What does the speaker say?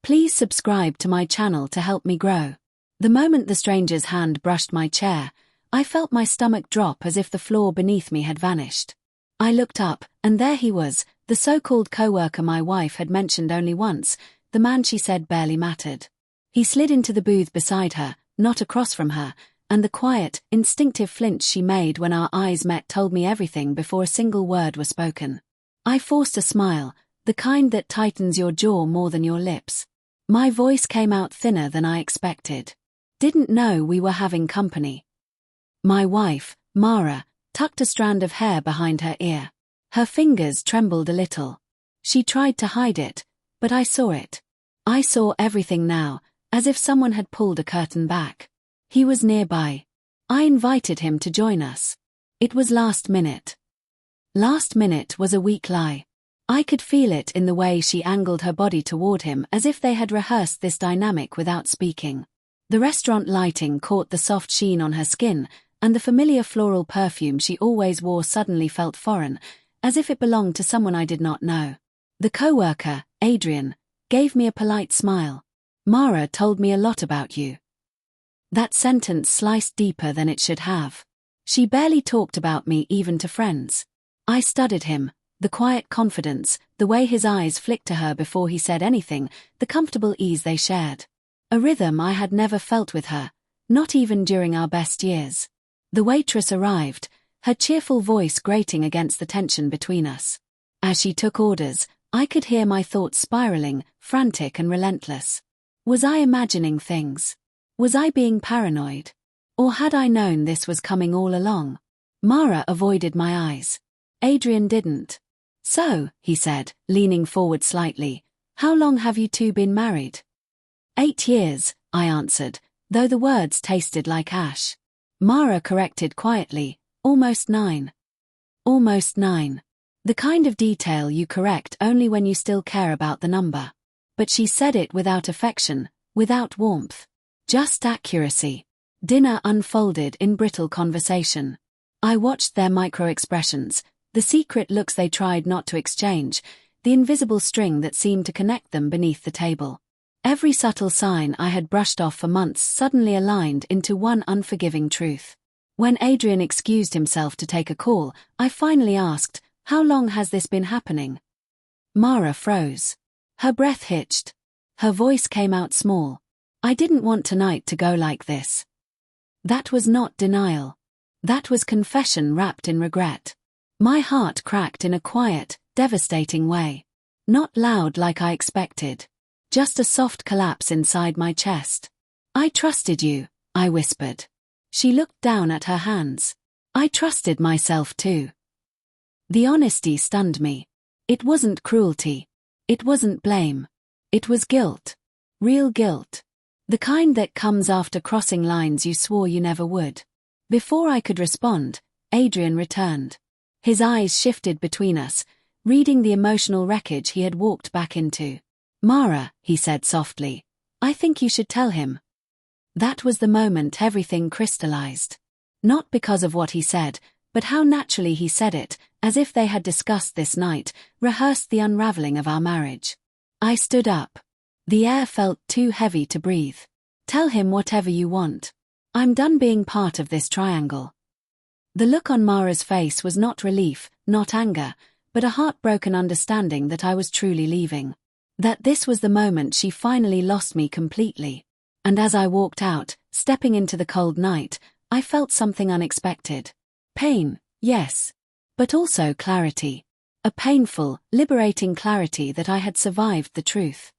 Please subscribe to my channel to help me grow. The moment the stranger's hand brushed my chair, I felt my stomach drop as if the floor beneath me had vanished. I looked up, and there he was, the so-called coworker my wife had mentioned only once, the man she said barely mattered. He slid into the booth beside her, not across from her, and the quiet, instinctive flinch she made when our eyes met told me everything before a single word was spoken. I forced a smile, the kind that tightens your jaw more than your lips. My voice came out thinner than I expected. Didn't know we were having company. My wife, Mara, tucked a strand of hair behind her ear. Her fingers trembled a little. She tried to hide it, but I saw it. I saw everything now, as if someone had pulled a curtain back. He was nearby. I invited him to join us. It was last minute. Last minute was a weak lie. I could feel it in the way she angled her body toward him as if they had rehearsed this dynamic without speaking. The restaurant lighting caught the soft sheen on her skin, and the familiar floral perfume she always wore suddenly felt foreign, as if it belonged to someone I did not know. The coworker, Adrian, gave me a polite smile. Mara told me a lot about you. That sentence sliced deeper than it should have. She barely talked about me even to friends. I studied him, the quiet confidence, the way his eyes flicked to her before he said anything, the comfortable ease they shared. A rhythm I had never felt with her, not even during our best years. The waitress arrived, her cheerful voice grating against the tension between us. As she took orders, I could hear my thoughts spiraling, frantic and relentless. Was I imagining things? Was I being paranoid? Or had I known this was coming all along? Mara avoided my eyes. Adrian didn't. So, he said, leaning forward slightly, how long have you two been married? 8 years, I answered, though the words tasted like ash. Mara corrected quietly, almost 9. Almost 9. The kind of detail you correct only when you still care about the number. But she said it without affection, without warmth. Just accuracy. Dinner unfolded in brittle conversation. I watched their micro-expressions, the secret looks they tried not to exchange, the invisible string that seemed to connect them beneath the table. Every subtle sign I had brushed off for months suddenly aligned into one unforgiving truth. When Adrian excused himself to take a call, I finally asked, how long has this been happening? Mara froze. Her breath hitched. Her voice came out small. I didn't want tonight to go like this. That was not denial. That was confession wrapped in regret. My heart cracked in a quiet, devastating way. Not loud like I expected. Just a soft collapse inside my chest. I trusted you, I whispered. She looked down at her hands. I trusted myself too. The honesty stunned me. It wasn't cruelty. It wasn't blame. It was guilt. Real guilt. The kind that comes after crossing lines you swore you never would. Before I could respond, Adrian returned. His eyes shifted between us, reading the emotional wreckage he had walked back into. Mara, he said softly, I think you should tell him. That was the moment everything crystallized. Not because of what he said, but how naturally he said it, as if they had discussed this night, rehearsed the unraveling of our marriage. I stood up. The air felt too heavy to breathe. Tell him whatever you want. I'm done being part of this triangle. The look on Mara's face was not relief, not anger, but a heartbroken understanding that I was truly leaving. That this was the moment she finally lost me completely. And as I walked out, stepping into the cold night, I felt something unexpected. Pain, yes. But also clarity. A painful, liberating clarity that I had survived the truth.